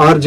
RJ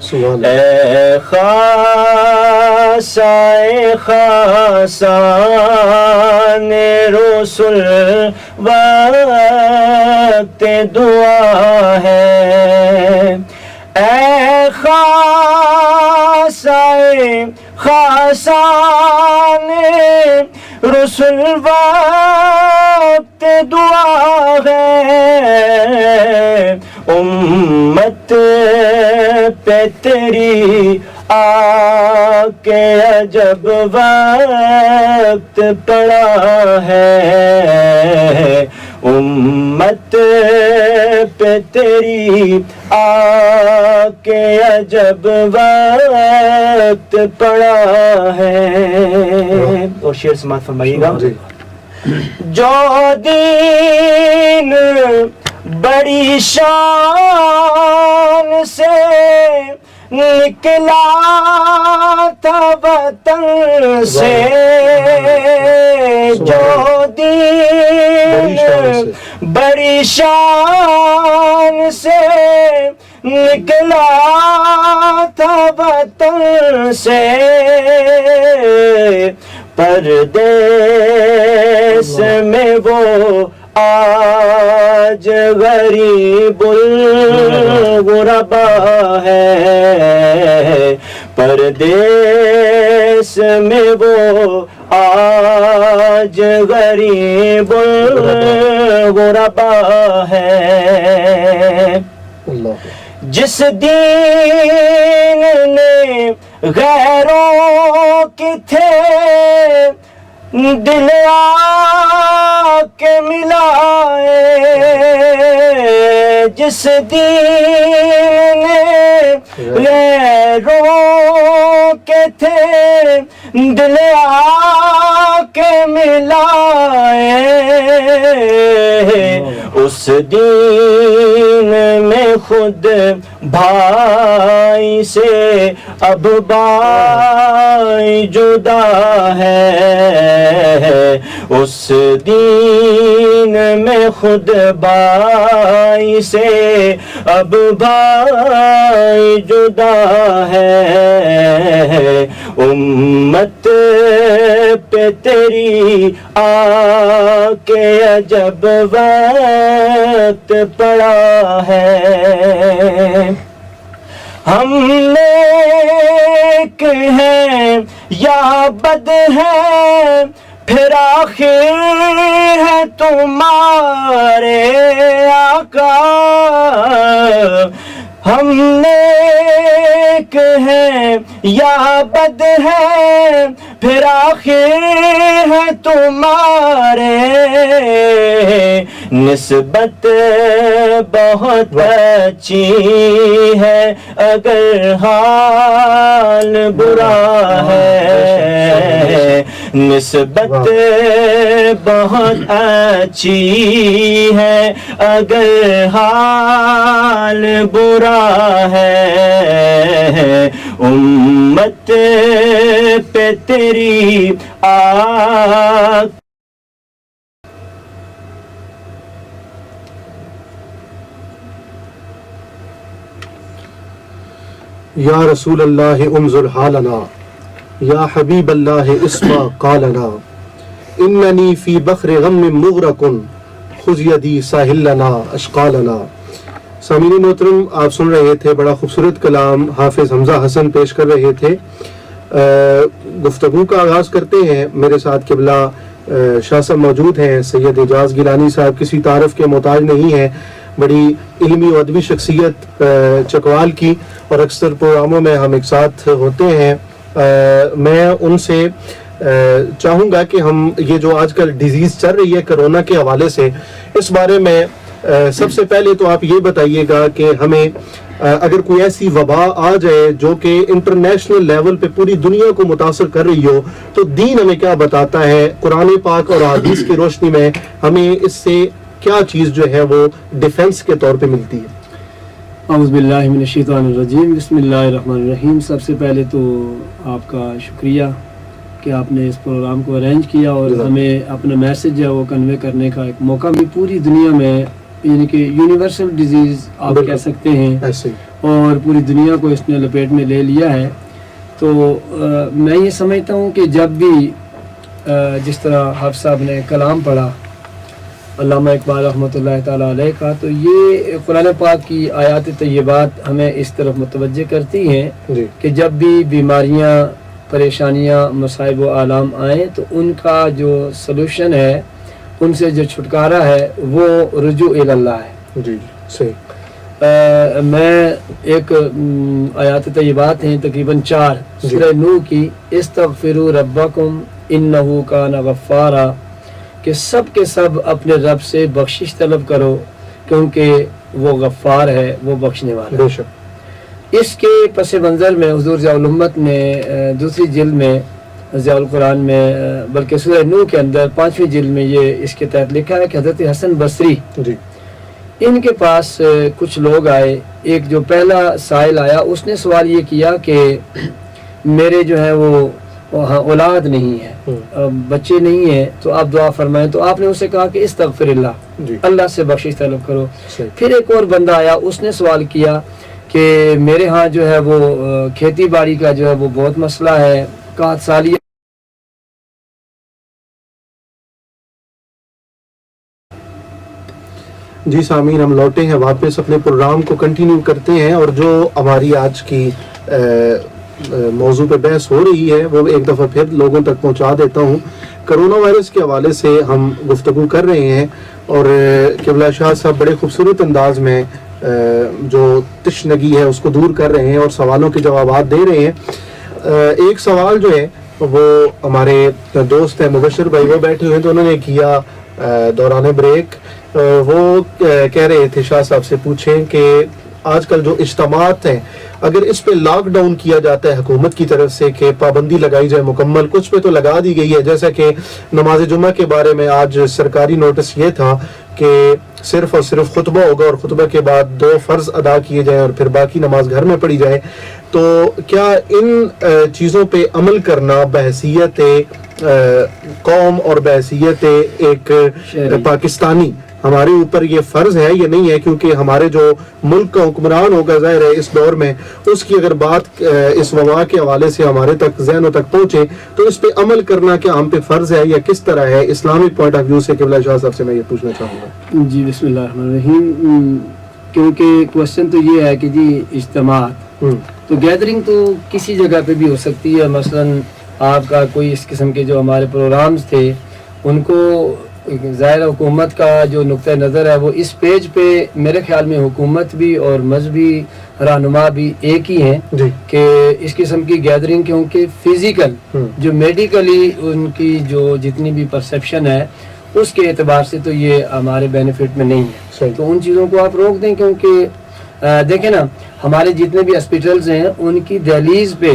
سبحان اے خاصائے خاصان رسول وقت دعا ہے، اے خاصائے خاصان رسول وقت دعا ہے، امت پہ تیری آ کے عجب وقت پڑا ہے، امت پہ تیری آ کے عجب وقت پڑا ہے۔ اور شعر سماعت فرمائیے گا۔ جی جو دین بڑی شان سے نکلا تھا وطن سے، جو دین بڑی شان سے نکلا تھا وطن سے، پردیس میں وہ آج غریب الغربا ہے، پردیس میں وہ آج غریب الغربا ہے۔ اللہ جس دین نے غیروں کے تھے دل آ کے ملائے، جس دین نے غیروں کے تھے دل آ کے ملائے، اس دین میں خود بھائی سے اب بھائی جدا ہے، اس دین میں خود بھائی سے اب بھائی جدا ہے، امت پہ تیری آ کے عجب وقت پڑا ہے، ہم نیک ہیں یا بد ہیں پھر آخر ہے تمہارے آقا، ہم نیک ہیں یا بد ہیں پھر آخر ہے تمہارے، نسبت بہت اچھی ہے اگر حال برا ہے، نسبت بہت اچھی ہے اگر حال برا ہے، امت پہ تیری آگ یا رسول اللہ انظر حالنا یا حبیب اللہ اسمع قالنا اننی فی بخر غم مغرق خذ یدی ساحل لنا اشقالنا۔ سامعین محترم، آپ سن رہے تھے، بڑا خوبصورت کلام حافظ حمزہ حسن پیش کر رہے تھے۔ گفتگو کا آغاز کرتے ہیں، میرے ساتھ قبلہ شاہ صاحب موجود ہیں، سید اعجاز گیلانی صاحب کسی تعارف کے محتاج نہیں ہیں، بڑی علمی و ادبی شخصیت چکوال کی، اور اکثر پروگراموں میں ہم ایک ساتھ ہوتے ہیں۔ میں ان سے چاہوں گا کہ ہم یہ جو آج کل ڈیزیز چل رہی ہے کرونا کے حوالے سے، اس بارے میں سب سے پہلے تو آپ یہ بتائیے گا کہ ہمیں اگر کوئی ایسی وبا آ جائے جو کہ انٹرنیشنل لیول پہ پوری دنیا کو متاثر کر رہی ہو، تو دین ہمیں کیا بتاتا ہے، قرآن پاک اور حدیث کی روشنی میں ہمیں اس سے کیا چیز جو ہے وہ ڈیفنس کے طور پہ ملتی ہے؟ اعوذ باللہ من الشیطان الرجیم، بسم اللہ الرحمن الرحیم۔ سب سے پہلے تو آپ کا شکریہ کہ آپ نے اس پروگرام کو ارینج کیا اور ہمیں اپنا میسج ہے وہ کنوے کرنے کا ایک موقع بھی، پوری دنیا میں یعنی کہ یونیورسل ڈیزیز آپ کہہ سکتے ہیں، ایسے اور پوری دنیا کو اس نے لپیٹ میں لے لیا ہے. تو میں یہ سمجھتا ہوں کہ جب بھی جس طرح حافظ صاحب نے کلام پڑھا علامہ اقبال رحمۃ اللہ تعالیٰ علیہ کا، تو یہ قرآن پاک کی آیات طیبات ہمیں اس طرف متوجہ کرتی ہیں جی کہ جب بھی بیماریاں، پریشانیاں، مصائب و آلام آئیں تو ان کا جو سلوشن ہے، ان سے جو چھٹکارا ہے، وہ رجوع اللہ ہے. جی صحیح. میں ایک آیات طیبات ہیں تقریباً 4 سورہ نوح کی، استغفروا ربکم انہ کان غفارا، کہ سب کے سب اپنے رب سے بخشش طلب کرو کیونکہ وہ غفار ہے، وہ بخشنے والا. بے شک. اس کے پس منظر میں حضور ضیاء الامت نے دوسری جلد میں ضیاء القرآن میں، بلکہ سورہ نوح کے اندر 5ویں جلد میں یہ اس کے تحت لکھا ہے کہ حضرت حسن بصری، جی ان کے پاس کچھ لوگ آئے. ایک جو پہلا سائل آیا اس نے سوال یہ کیا کہ میرے جو ہے وہ اولاد نہیں ہے، بچے نہیں ہیں، تو آپ دعا فرمائیں. تو آپ نے اسے کہا کہ استغفر اللہ، جی اللہ سے بخشش طلب کرو. صحیح. پھر ایک اور بندہ آیا، اس نے سوال کیا کہ میرے ہاں جو ہے وہ کھیتی باڑی کا جو ہے وہ بہت مسئلہ ہے، قحط سالی. جی سامعین، ہم لوٹے ہیں واپس، اپنے پروگرام کو کنٹینیو کرتے ہیں، اور جو ہماری آج کی موضوع پہ بحث ہو رہی ہے وہ ایک دفعہ پھر لوگوں تک پہنچا دیتا ہوں. کرونا وائرس کے حوالے سے ہم گفتگو کر رہے ہیں، اور قبلہ شاہ صاحب بڑے خوبصورت انداز میں جو تشنگی ہے اس کو دور کر رہے ہیں اور سوالوں کے جوابات دے رہے ہیں. ایک سوال جو ہے وہ ہمارے دوست ہیں مبشر بھائی، وہ بیٹھے ہوئے تو انہوں نے کیا دوران بریک. وہ کہہ رہے تھے شاہ صاحب سے پوچھیں کہ آج کل جو اجتماعات ہیں، اگر اس پہ لاک ڈاؤن کیا جاتا ہے حکومت کی طرف سے کہ پابندی لگائی جائے مکمل، کچھ پہ تو لگا دی گئی ہے، جیسا کہ نماز جمعہ کے بارے میں آج سرکاری نوٹس یہ تھا کہ صرف اور صرف خطبہ ہوگا، اور خطبہ کے بعد 2 فرض ادا کیے جائیں اور پھر باقی نماز گھر میں پڑھی جائے. تو کیا ان چیزوں پہ عمل کرنا بحیثیت قوم اور بحیثیت ایک پاکستانی ہمارے اوپر یہ فرض ہے یا نہیں ہے؟ کیونکہ ہمارے جو ملک کا حکمران ہوگا ظاہر ہے اس دور میں، اس کی اگر بات اس وبا کے حوالے سے ہمارے تک ذہنوں تک پہنچے تو اس پہ عمل کرنا کیا ہم پہ فرض ہے یا کس طرح ہے اسلامک پوائنٹ آف ویو سے؟ قبلہ شاہ صاحب سے میں یہ پوچھنا چاہوں گا. جی بسم اللہ الرحمن الرحیم. کیونکہ کوشچن تو یہ ہے کہ جی اجتماعات تو گیدرنگ تو کسی جگہ پہ بھی ہو سکتی ہے. مثلاً آپ کا کوئی اس قسم کے جو ہمارے پروگرامز تھے ان کو ظاہر حکومت کا جو نقطہ نظر ہے وہ اس پیج پہ میرے خیال میں حکومت بھی اور مذہبی رہنما بھی ایک ہی ہیں جی. کہ اس قسم کی گیدرنگ، کیونکہ فزیکل جو میڈیکلی ان کی جو جتنی بھی پرسیپشن ہے اس کے اعتبار سے تو یہ ہمارے بینیفٹ میں نہیں ہے. تو ان چیزوں کو آپ روک دیں، کیونکہ دیکھیں نا ہمارے جتنے بھی ہاسپٹلز ہیں ان کی دہلیز پہ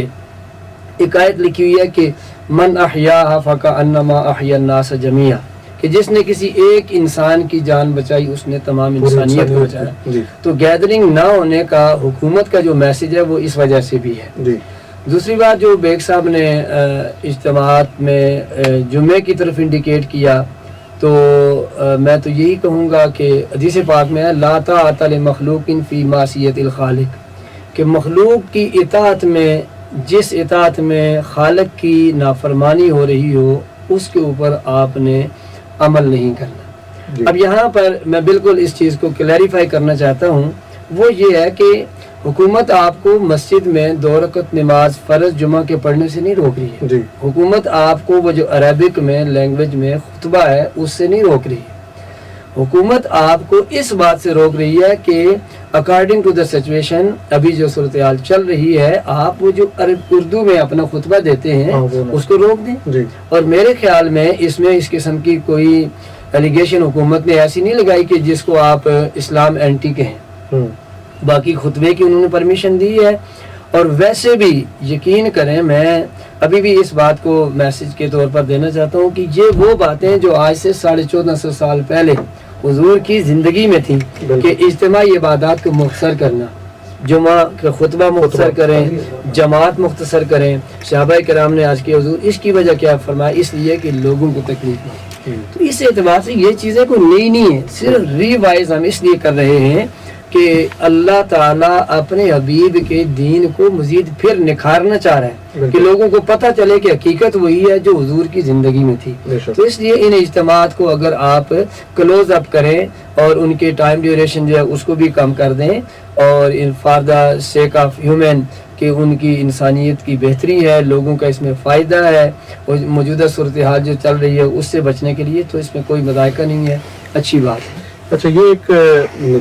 ایک آیت لکھی ہوئی ہے کہ من احیاھا فکأنما احیا الناس جمیعا، کہ جس نے کسی ایک انسان کی جان بچائی اس نے تمام انسانیت کو بچایا. تو گیدرنگ نہ ہونے کا حکومت کا جو میسج ہے وہ اس وجہ سے بھی ہے. دوسری بات جو بیگ صاحب نے اجتماعات میں جمعے کی طرف انڈیکیٹ کیا، تو میں تو یہی کہوں گا کہ حدیث پاک میں ہے لا طاعۃ لمخلوق فی معصیۃ الخالق، کہ مخلوق کی اطاعت میں، جس اطاعت میں خالق کی نافرمانی ہو رہی ہو اس کے اوپر آپ نے عمل نہیں کرنا. اب یہاں پر میں بالکل اس چیز کو کلیریفائی کرنا چاہتا ہوں، وہ یہ ہے کہ حکومت آپ کو مسجد میں 2 رکعت نماز فرض جمعہ کے پڑھنے سے نہیں روک رہی ہے. حکومت آپ کو وہ جو عربک میں لینگویج میں خطبہ ہے اس سے نہیں روک رہی ہے. حکومت آپ کو اس بات سے روک رہی ہے کہ اکارڈنگ ٹو دا سچویشن ابھی جو صورتحال چل رہی ہے، آپ وہ جو اردو میں اپنا خطبہ دیتے ہیں اس کو روک دیں. اور میرے خیال میں اس میں اس قسم کی کوئی ایلیگیشن حکومت نے ایسی نہیں لگائی کہ جس کو آپ اسلام اینٹی کہیں. باقی خطبے کی انہوں نے پرمیشن دی ہے. اور ویسے بھی یقین کریں، میں ابھی بھی اس بات کو میسج کے طور پر دینا چاہتا ہوں کہ یہ وہ باتیں جو آج سے 1450 سال پہلے حضور کی زندگی میں تھیں کہ اجتماعی عبادات کو مختصر کرنا، جمعہ کا خطبہ مختصر کریں، جماعت مختصر کریں. صحابہ کرام نے آج کے حضور اس کی وجہ کیا فرمایا؟ اس لیے کہ لوگوں کو تکلیف ہو. تو اس اعتبار سے یہ چیزیں کوئی نئی نہیں ہے، صرف ریوائز ہم اس لیے کر رہے ہیں کہ اللہ تعالیٰ اپنے حبیب کے دین کو مزید پھر نکھارنا چاہ رہا ہے کہ لوگوں کو پتہ چلے کہ حقیقت وہی ہے جو حضور کی زندگی میں تھی. تو اس لیے ان اجتماعات کو اگر آپ کلوز اپ کریں اور ان کے ٹائم ڈیوریشن جو ہے اس کو بھی کم کر دیں اور for the sake of human کہ ان کی انسانیت کی بہتری ہے, لوگوں کا اس میں فائدہ ہے, اور موجودہ صورتحال جو چل رہی ہے اس سے بچنے کے لیے, تو اس میں کوئی مذائقہ نہیں ہے, اچھی بات ہے. اچھا, یہ ایک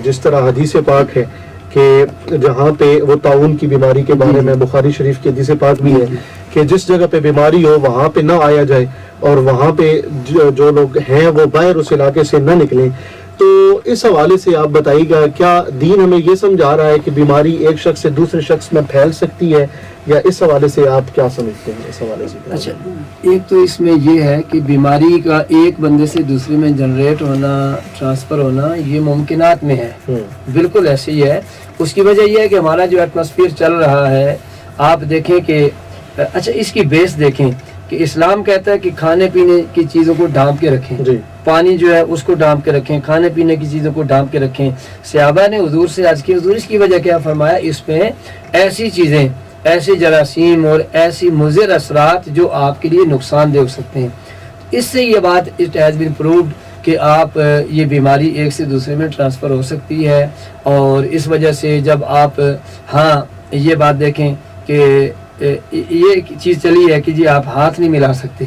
جس طرح حدیث پاک ہے کہ جہاں پہ وہ طاعون کی بیماری کے بارے میں بخاری شریف کی حدیث پاک بھی ہے کہ جس جگہ پہ بیماری ہو وہاں پہ نہ آیا جائے اور وہاں پہ جو لوگ ہیں وہ باہر اس علاقے سے نہ نکلیں. تو اس حوالے سے آپ بتائیے گا, کیا دین ہمیں یہ سمجھا رہا ہے کہ بیماری ایک شخص سے دوسرے شخص میں پھیل سکتی ہے, یا اس حوالے سے آپ کیا سمجھتے ہیں اس حوالے سے؟ اچھا, ایک تو اس میں یہ ہے کہ بیماری کا ایک بندے سے دوسرے میں جنریٹ ہونا, ٹرانسفر ہونا, یہ ممکنات میں ہے, بالکل ایسے ہی ہے. اس کی وجہ یہ ہے کہ ہمارا جو ایٹماسفیئر چل رہا ہے, آپ دیکھیں کہ اچھا اس کی بیس دیکھیں کہ اسلام کہتا ہے کہ کھانے پینے کی چیزوں کو ڈھانپ کے رکھیں, پانی جو ہے اس کو ڈھانپ کے رکھیں, کھانے پینے کی چیزوں کو ڈھانپ کے رکھیں. صحابہ نے حضور سے عرض کی, حضور اس کی وجہ کیا؟ فرمایا اس میں ایسی چیزیں, ایسے جراثیم اور ایسی مضر اثرات جو آپ کے لیے نقصان دہ ہو سکتے ہیں. اس سے یہ بات اٹ ہیز بین پرووڈ کہ آپ یہ بیماری ایک سے دوسرے میں ٹرانسفر ہو سکتی ہے. اور اس وجہ سے جب آپ یہ بات دیکھیں کہ یہ چیز چلی ہے کہ جی آپ ہاتھ نہیں ملا سکتے,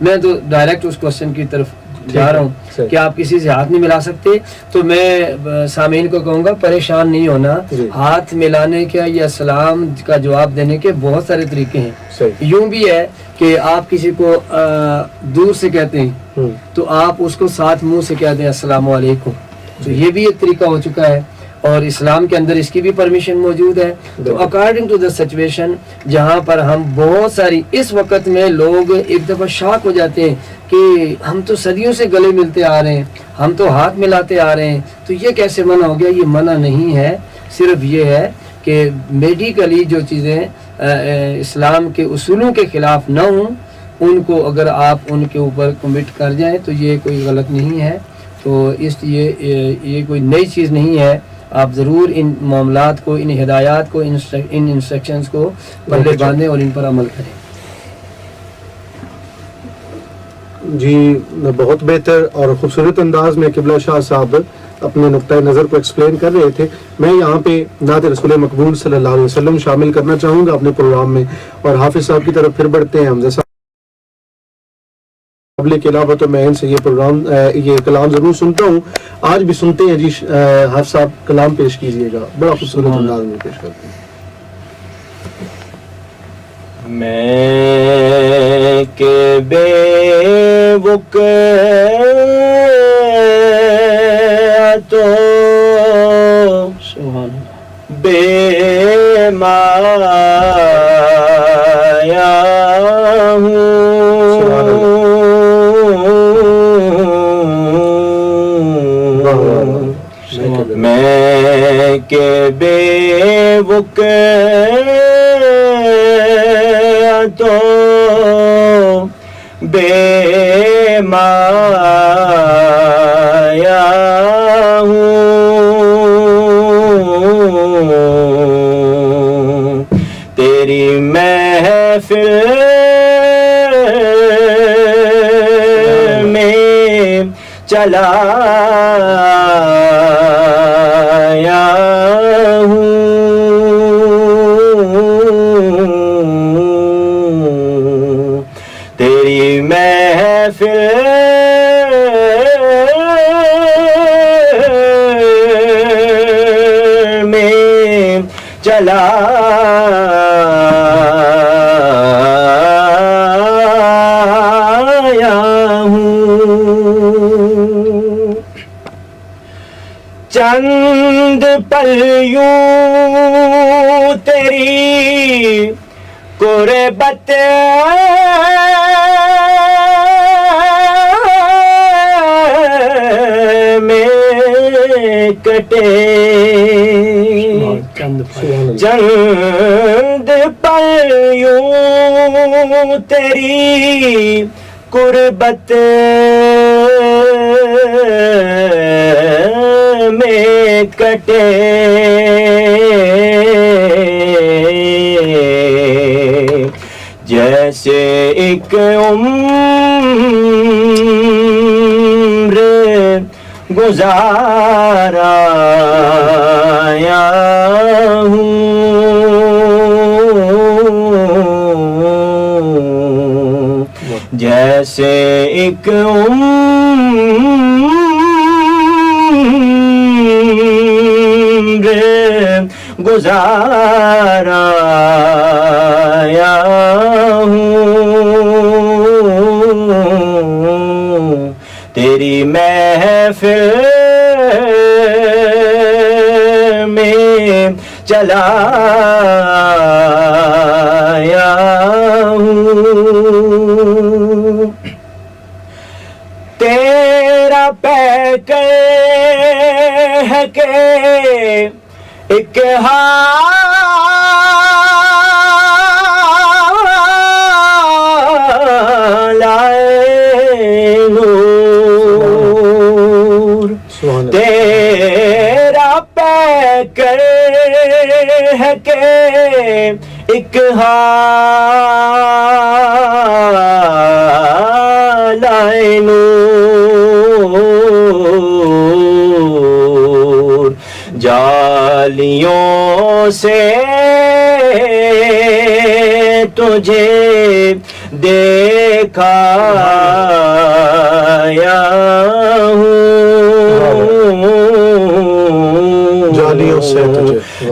میں تو ڈائریکٹ اس کوشچن کی طرف جا رہا ہوں کہ آپ کسی سے ہاتھ نہیں ملا سکتے, تو میں سامعین کو کہوں گا پریشان نہیں ہونا. ہاتھ ملانے کے یا سلام کا جواب دینے کے بہت سارے طریقے ہیں. یوں بھی ہے کہ آپ کسی کو دور سے کہتے ہیں تو آپ اس کو ساتھ منہ سے کہہ دیں السلام علیکم, تو یہ بھی ایک طریقہ ہو چکا ہے, اور اسلام کے اندر اس کی بھی پرمیشن موجود ہے. تو اکارڈنگ ٹو دا سچویشن جہاں پر ہم بہت ساری اس وقت میں لوگ ایک دفعہ شاک ہو جاتے ہیں کہ ہم تو صدیوں سے گلے ملتے آ رہے ہیں, ہم تو ہاتھ ملاتے آ رہے ہیں, تو یہ کیسے منع ہو گیا؟ یہ منع نہیں ہے, صرف یہ ہے کہ میڈیکلی جو چیزیں اسلام کے اصولوں کے خلاف نہ ہوں ان کو اگر آپ ان کے اوپر کمٹ کر جائیں تو یہ کوئی غلط نہیں ہے. تو اس لیے یہ کوئی نئی چیز نہیں ہے. آپ ضرور ان معاملات کو, ان ہدایات کو, ان انسٹرکشنز کو پلے باندھیں اور ان پر عمل کریں. جی, بہت بہتر اور خوبصورت انداز میں قبلہ شاہ صاحب اپنے نقطۂ نظر کو ایکسپلین کر رہے تھے. میں یہاں پہ نعت رسول مقبول صلی اللہ علیہ وسلم شامل کرنا چاہوں گا اپنے پروگرام میں, اور حافظ صاحب کی طرف پھر بڑھتے ہیں. حمزہ صاحب کے علاوہ تو میں ان سے یہ کلام ضرور سنتا ہوں, آج بھی سنتے ہیں. جی حافظ صاحب کلام پیش کیجئے گا, بڑا خوبصورت انداز میں پیش کرتے ہیں. میں کہ بے وک تو بے مایا ہوں, میں کہ بے وک تو بے مایا ہوں, تیری محفل میں چلا چلا ہوں, چند پل یوں تیری قربت میں کٹے, چند پل یوں تیری قربت میں کٹے جیسے ایک عمر گزارا ہوں جیسے ایک عمر گزارا ہوں تیری محفل میں چلا ہوں تیرا پیکر ہے کہ ایک لائے نور تیرا پیکر ہے کہ ایک لائے نور جالیوں سے تجھے دیکھا ہوں جالیوں سے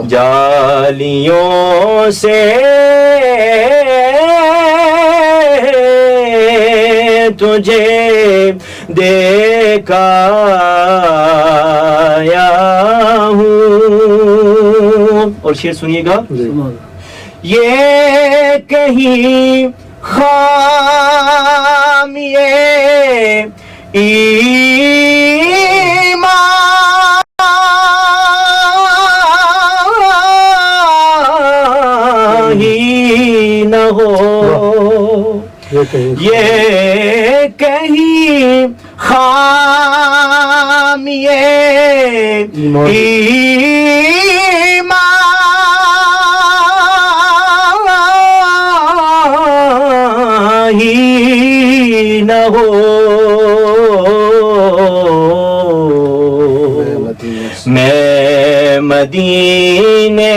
جالیوں سے تجھے دیکھا ہوں اور شعر سنیے گا یہ کہیں خامیے ایمان ہی نہ ہو یہ کہیں خامیے ایمان ہی نہ ہو میں مدینے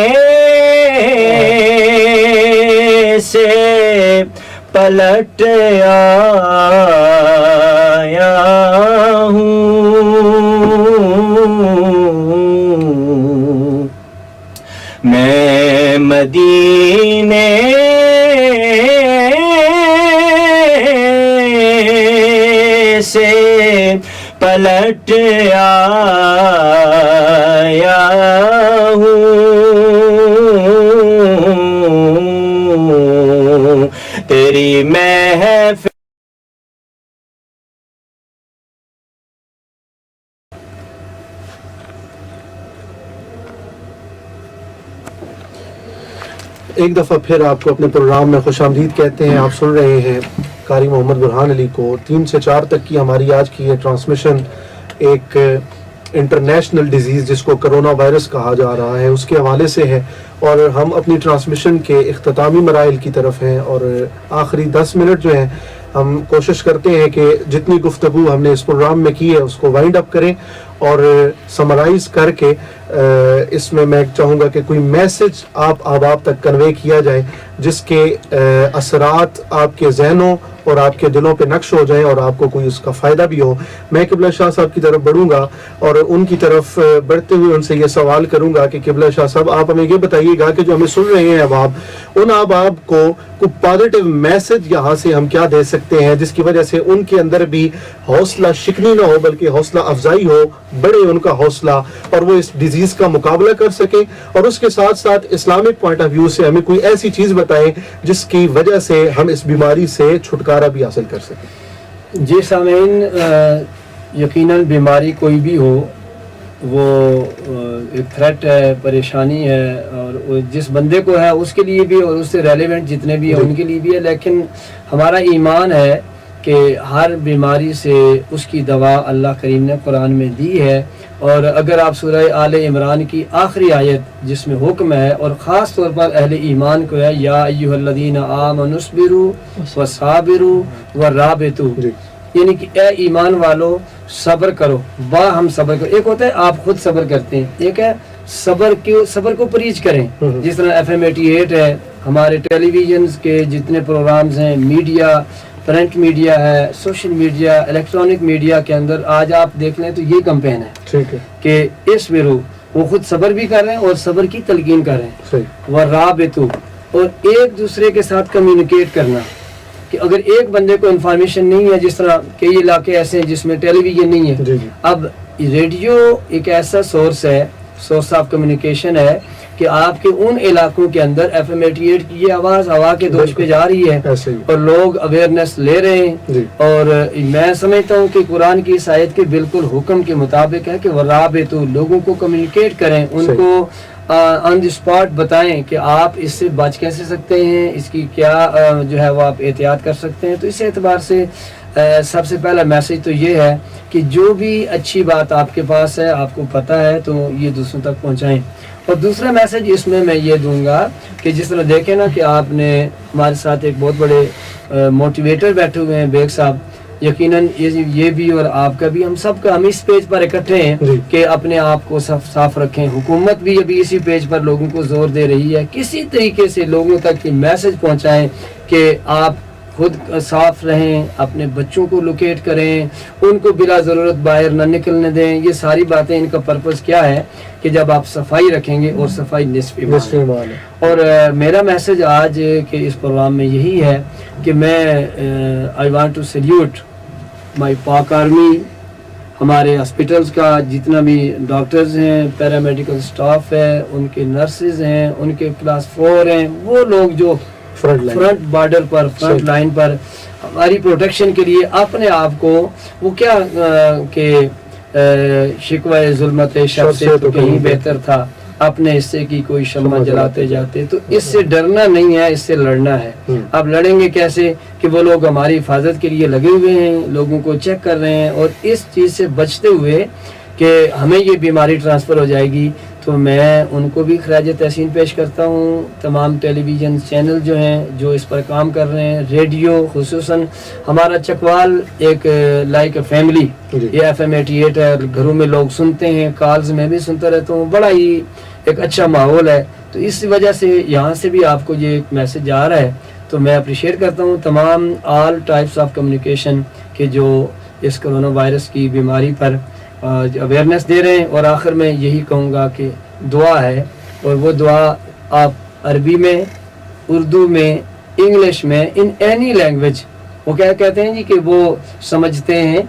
سے پلٹ آیا ہوں میں مدینے سے پلٹ آیا ہوں تیری محفل ایک دفعہ پھر آپ کو اپنے پروگرام میں خوش آمدید کہتے ہیں. آپ سن رہے ہیں قاری محمد برہان علی کو. 3 سے 4 تک کی ہماری آج کی یہ ٹرانسمیشن ایک انٹرنیشنل ڈیزیز جس کو کرونا وائرس کہا جا رہا ہے اس کے حوالے سے ہے اور ہم اپنی ٹرانسمیشن کے اختتامی مراحل کی طرف ہیں اور آخری 10 منٹ جو ہیں ہم کوشش کرتے ہیں کہ جتنی گفتگو ہم نے اس پروگرام میں کی ہے اس کو وائنڈ اپ کریں اور سمرائز کر کے اس میں میں چاہوں گا کہ کوئی میسج آپ احباب تک کنوے کیا جائے جس کے اثرات آپ کے ذہنوں اور آپ کے دلوں پہ نقش ہو جائیں اور آپ کو کوئی اس کا فائدہ بھی ہو. میں قبلہ شاہ صاحب کی طرف بڑھوں گا اور ان کی طرف بڑھتے ہوئے ان سے یہ سوال کروں گا کہ قبلہ شاہ صاحب آپ ہمیں یہ بتائیے گا کہ جو ہمیں سن رہے ہیں احباب ان احباب کو کوئی پازیٹیو میسج یہاں سے ہم کیا دے سکتے ہیں جس کی وجہ سے ان کے اندر بھی حوصلہ شکنی نہ ہو بلکہ حوصلہ افزائی ہو, بڑھے ان کا حوصلہ اور وہ اس ڈیزیز کا مقابلہ کر سکیں اور اس کے ساتھ ساتھ اسلامک پوائنٹ آف ویو سے ہمیں کوئی ایسی چیز بتائیں جس کی وجہ سے ہم اس بیماری سے چھٹکارا بھی حاصل کر سکیں. جی سامعین, یقیناً بیماری کوئی بھی ہو وہ ایک تھریٹ ہے, پریشانی ہے اور جس بندے کو ہے اس کے لیے بھی اور اس سے ریلیونٹ جتنے بھی ہیں ان کے لیے بھی ہے, لیکن ہمارا ایمان ہے کہ ہر بیماری سے اس کی دوا اللہ کریم نے قرآن میں دی ہے. اور اگر آپ سورہ آل عمران کی آخری آیت جس میں حکم ہے اور خاص طور پر اہل ایمان کو ہے یا ایھا الذین آمنوا اصبروا وصابروا ورابطوا، یعنی کہ اے ایمان والو صبر کرو، ہم صبر کرو. ایک ہوتا ہے آپ خود صبر کرتے ہیں، ایک ہے صبر کو پریچ کریں. جس طرح FM 88 ہے، ہمارے ٹیلی ویژنز کے جتنے پروگرامز ہیں، میڈیا، پرنٹ میڈیا ہے، سوشل میڈیا، الیکٹرانک میڈیا کے اندر آج آپ دیکھ لیں تو یہ کمپین ہے ٹھیک ہے کہ اصبروا، وہ خود صبر بھی کر رہے ہیں اور صبر کی تلقین کر رہے ہیں. ورابطوا، اور ایک دوسرے کے ساتھ کمیونیکیٹ کرنا. کہ اگر ایک بندے کو انفارمیشن نہیں ہے، جس طرح کئی علاقے ایسے ہیں جس میں ٹیلی ویژن نہیں ہے، اب ریڈیو ایک ایسا سورس آف کمیونیکیشن ہے کہ آپ کے ان علاقوں کے اندر FM 88 کی یہ آواز ہوا کے دوش پہ جا رہی ہے اور لوگ اویئرنیس لے رہے ہیں. اور میں سمجھتا ہوں کہ قرآن کی اس آیت کے بالکل حکم کے مطابق ہے کہ ورابطوا، لوگوں کو کمیونیکیٹ کریں، ان کو آن دی اسپاٹ بتائیں کہ آپ اس سے بچ کیسے سکتے ہیں، اس کی کیا جو ہے وہ آپ احتیاط کر سکتے ہیں. تو اس اعتبار سے سب سے پہلا میسج تو یہ ہے کہ جو بھی اچھی بات آپ کے پاس ہے، آپ کو پتہ ہے، تو یہ دوسروں تک پہنچائیں. اور دوسرا میسج اس میں یہ دوں گا کہ جس طرح دیکھیں نا کہ آپ نے ہمارے ساتھ ایک بہت بڑے موٹیویٹر بیٹھے ہوئے ہیں بیگ صاحب، یقیناً یہ بھی اور آپ کا بھی، ہم اس پیج پر اکٹھے ہیں کہ اپنے آپ کو صاف رکھیں. حکومت بھی ابھی اسی پیج پر لوگوں کو زور دے رہی ہے، کسی طریقے سے لوگوں تک یہ میسج پہنچائیں کہ آپ خود صاف رہیں، اپنے بچوں کو لوکیٹ کریں، ان کو بلا ضرورت باہر نہ نکلنے دیں. یہ ساری باتیں، ان کا پرپس کیا ہے کہ جب آپ صفائی رکھیں گے، اور صفائی نصف ایمان ہے. اور میرا میسج آج کے اس پروگرام میں یہی ہے کہ میں آئی وانٹ ٹو سیلیوٹ مائی پاک آرمی، ہمارے ہاسپٹلس کا جتنا بھی ڈاکٹرز ہیں، پیرامیڈیکل سٹاف ہے، ان کے نرسز ہیں، ان کے کلاس 4 ہیں، وہ لوگ جو فرنٹ بارڈر پر، فرنٹ لائن پر ہماری پروٹیکشن کے لیے اپنے آپ کو، وہ کیا کہ شکوہ ظلمت شب سے تو کہیں بہتر تھا، اپنے حصے کی کوئی شمع جلاتے جاتے. تو اس سے ڈرنا نہیں ہے، اس سے لڑنا ہے. اب لڑیں گے کیسے کہ وہ لوگ ہماری حفاظت کے لیے لگے ہوئے ہیں، لوگوں کو چیک کر رہے ہیں، اور اس چیز سے بچتے ہوئے کہ ہمیں یہ بیماری ٹرانسفر ہو جائے گی. تو میں ان کو بھی خراج تحسین پیش کرتا ہوں، تمام ٹیلی ویژن چینل جو ہیں جو اس پر کام کر رہے ہیں، ریڈیو، خصوصاً ہمارا چکوال ایک لائک اے فیملی، یہ FM 88 ہے، گھروں میں لوگ سنتے ہیں، کالز میں بھی سنتا رہتا ہوں، بڑا ہی ایک اچھا ماحول ہے. تو اس وجہ سے یہاں سے بھی آپ کو یہ ایک میسج آ رہا ہے. تو میں اپریشیٹ کرتا ہوں تمام آل ٹائپس آف کمیونیکیشن کہ جو اس کرونا وائرس کی بیماری پر اویئرنیس دے رہے ہیں. اور آخر میں یہی کہوں گا کہ دعا ہے، اور وہ دعا آپ عربی میں، اردو میں، انگلش میں، ان اینی لینگویج، وہ کیا کہتے ہیں جی کہ وہ سمجھتے ہیں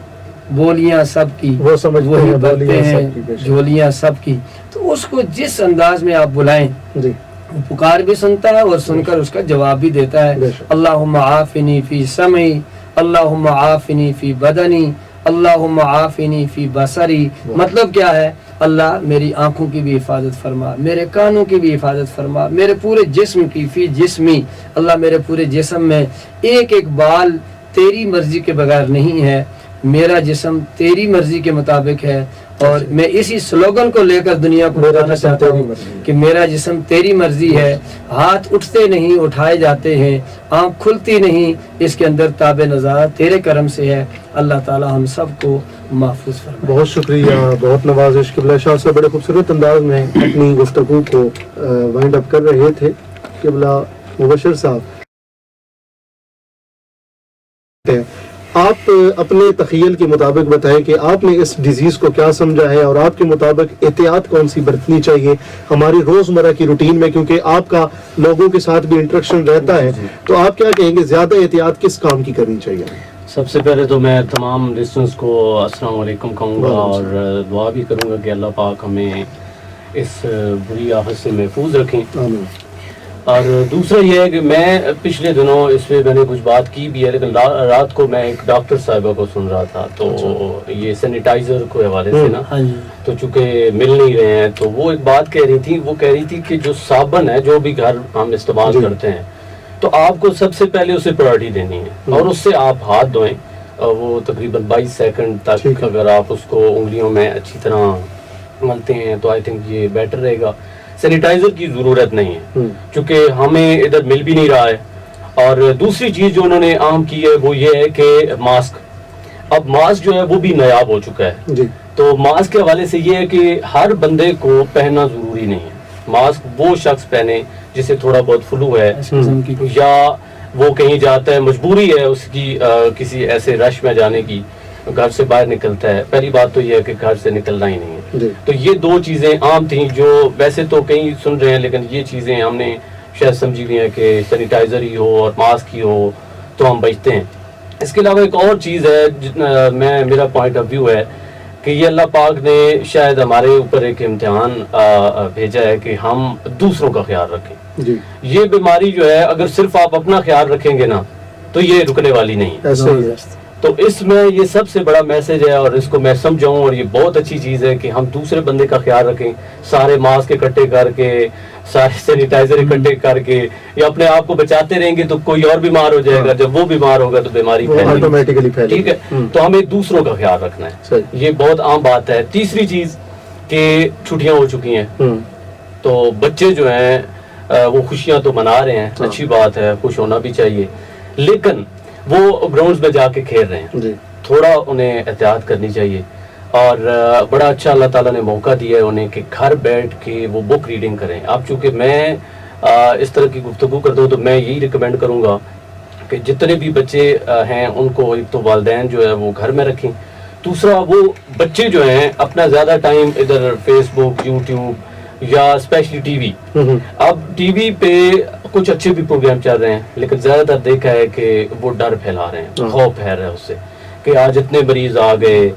بولیاں سب کی، وہ سمجھتے ہیں بولتے ہیں جھولیاں سب کی. تو اس کو جس انداز میں آپ بلائیں، وہ پکار بھی سنتا ہے اور سن کر اس کا جواب بھی دیتا ہے. اللہم عافنی فی سمعی، اللہم عافنی فی بدنی، اللہم عافنی فی بصری. مطلب کیا ہے؟ اللہ میری آنکھوں کی بھی حفاظت فرما، میرے کانوں کی بھی حفاظت فرما، میرے پورے جسم کی، فی جسمی، اللہ میرے پورے جسم میں ایک ایک بال تیری مرضی کے بغیر نہیں ہے، میرا جسم تیری مرضی کے مطابق ہے. اور میں اسی سلوگن کو لے کر دنیا کو بتانا چاہتا ہوں کہ میرا جسم تیری مرضی ہے. ہاتھ اٹھتے نہیں، اٹھائے جاتے ہیں، آنکھ کھلتی نہیں، اس کے اندر تاب نظار تیرے کرم سے ہے. اللہ تعالی ہم سب کو محفوظ فرمائے. بہت شکریہ، بہت نوازش. قبلہ شاہ صاحب بڑے خوبصورت انداز میں اپنی گفتگو کو وائنڈ اپ کر رہے تھے. قبلہ مبشر صاحب، آپ اپنے تخیل کے مطابق بتائیں کہ آپ نے اس ڈیزیز کو کیا سمجھا ہے، اور آپ کے مطابق احتیاط کون سی برتنی چاہیے ہماری روزمرہ کی روٹین میں، کیونکہ آپ کا لوگوں کے ساتھ بھی انٹریکشن رہتا ہے. تو آپ کیا کہیں گے، زیادہ احتیاط کس کام کی کرنی چاہیے؟ سب سے پہلے تو میں تمام لسنرز کو السلام علیکم کہوں گا، اور دعا بھی کروں گا کہ اللہ پاک ہمیں اس بری آفت سے محفوظ رکھیں. آمین. اور دوسرا یہ ہے کہ میں پچھلے دنوں اس پہ میں نے کچھ بات کی بھی ہے، لیکن رات کو میں ایک ڈاکٹر صاحبہ کو سن رہا تھا، تو یہ سینیٹائزر کو حوالے سے نا، تو چونکہ مل نہیں رہے ہیں، تو وہ ایک بات کہہ رہی تھی، وہ کہہ رہی تھی کہ جو صابن ہے جو بھی گھر ہم استعمال کرتے ہیں، تو آپ کو سب سے پہلے اسے پرائرٹی دینی ہے، اور اس سے آپ ہاتھ دھوئیں. وہ تقریباً 22 سیکنڈ تک اگر آپ اس کو انگلیوں میں اچھی طرح ملتے ہیں تو آئی تھنک یہ بیٹر رہے گا. سینیٹائزر کی ضرورت نہیں ہے چونکہ ہمیں ادھر مل بھی نہیں رہا ہے. اور دوسری چیز جو انہوں نے عام کی ہے وہ یہ ہے کہ ماسک. اب ماسک جو ہے وہ بھی نایاب ہو چکا ہے. تو ماسک کے حوالے سے یہ ہے کہ ہر بندے کو پہننا ضروری نہیں ہے. ماسک وہ شخص پہنے جسے تھوڑا بہت فلو ہے یا وہ کہیں جاتا ہے, مجبوری ہے اس کی کسی ایسے رش میں جانے کی, گھر سے باہر نکلتا ہے. پہلی بات تو یہ ہے کہ گھر سے نکلنا ہی نہیں ہے. تو یہ دو چیزیں عام تھیں جو ویسے تو کہیں سن رہے ہیں لیکن یہ چیزیں ہم نے شاید سمجھی ہوئی ہیں کہ سینیٹائزر ہی ہو اور ماسک ہی ہو تو ہم بچتے ہیں. اس کے علاوہ ایک اور چیز ہے میرا پوائنٹ آف ویو ہے کہ یہ اللہ پاک نے شاید ہمارے اوپر ایک امتحان بھیجا ہے کہ ہم دوسروں کا خیال رکھیں. یہ بیماری جو ہے اگر صرف آپ اپنا خیال رکھیں گے نا تو یہ رکنے والی نہیں ہے. تو اس میں یہ سب سے بڑا میسج ہے اور اس کو میں سمجھاؤں اور یہ بہت اچھی چیز ہے کہ ہم دوسرے بندے کا خیال رکھیں. سارے ماسک اکٹھے کر کے, سارے سینیٹائزر اکٹھے کر کے یا اپنے آپ کو بچاتے رہیں گے تو کوئی اور بیمار ہو جائے گا. جب وہ بیمار ہوگا تو بیماری آٹومیٹکلی ٹھیک ہے. تو ہمیں دوسروں کا خیال رکھنا ہے, یہ بہت عام بات ہے. تیسری چیز کہ چھٹیاں ہو چکی ہیں تو بچے جو ہیں وہ خوشیاں تو منا رہے ہیں, اچھی بات ہے, خوش ہونا بھی چاہیے, لیکن وہ گراؤنڈز میں جا کے کھیل رہے ہیں. تھوڑا انہیں احتیاط کرنی چاہیے. اور بڑا اچھا اللہ تعالیٰ نے موقع دیا ہے انہیں کہ گھر بیٹھ کے وہ بک ریڈنگ کریں. اب چونکہ میں اس طرح کی گفتگو کرتا ہوں تو میں یہی ریکمینڈ کروں گا کہ جتنے بھی بچے ہیں ان کو ایک تو والدین جو ہے وہ گھر میں رکھیں. دوسرا وہ بچے جو ہیں اپنا زیادہ ٹائم ادھر فیس بک, یوٹیوب یا اسپیشلی ٹی وی, اب ٹی وی پہ کچھ اچھے بھی پروگرام چل رہے ہیں لیکن زیادہ تر دیکھا ہے کہ وہ ڈر پھیلا رہے ہیں, خوف پھیل رہا ہے اس سے کہ آج اتنے مریض آ گئے,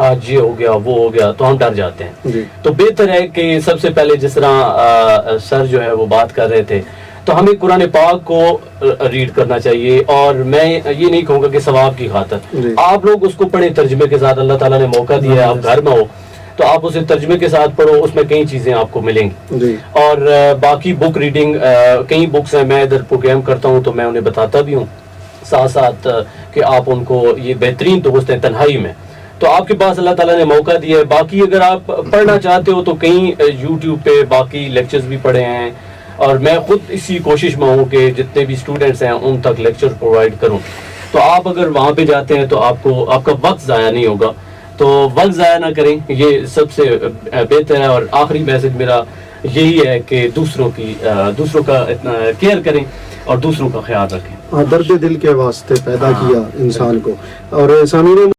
آج یہ ہو گیا وہ ہو گیا, تو ہم ڈر جاتے ہیں. تو بہتر ہے کہ سب سے پہلے جس طرح سر جو ہے وہ بات کر رہے تھے تو ہمیں قرآن پاک کو ریڈ کرنا چاہیے. اور میں یہ نہیں کہوں گا کہ ثواب کی خاطر, آپ لوگ اس کو پڑھیں ترجمے کے ساتھ. اللہ تعالیٰ نے موقع دیا ہے, آپ گھر میں ہو تو آپ اسے ترجمے کے ساتھ پڑھو, اس میں کئی چیزیں آپ کو ملیں گی. اور باقی بک ریڈنگ, کئی بکس ہیں میں ادھر پروگرام کرتا ہوں تو میں انہیں بتاتا بھی ہوں ساتھ ساتھ کہ آپ ان کو, یہ بہترین دوست ہیں تنہائی میں, تو آپ کے پاس اللہ تعالیٰ نے موقع دیا ہے. باقی اگر آپ پڑھنا چاہتے ہو تو کئی یوٹیوب پہ باقی لیکچرز بھی پڑھے ہیں اور میں خود اسی کوشش میں ہوں کہ جتنے بھی اسٹوڈنٹس ہیں ان تک لیکچر پرووائڈ کروں. تو آپ اگر وہاں پہ جاتے ہیں تو آپ کا وقت ضائع نہیں ہوگا. تو وقت ضائع نہ کریں, یہ سب سے بہتر ہے. اور آخری میسج میرا یہی ہے کہ دوسروں کا کیئر کریں اور دوسروں کا خیال رکھیں. درد دل کے واسطے پیدا کیا انسان کو. اور سامعین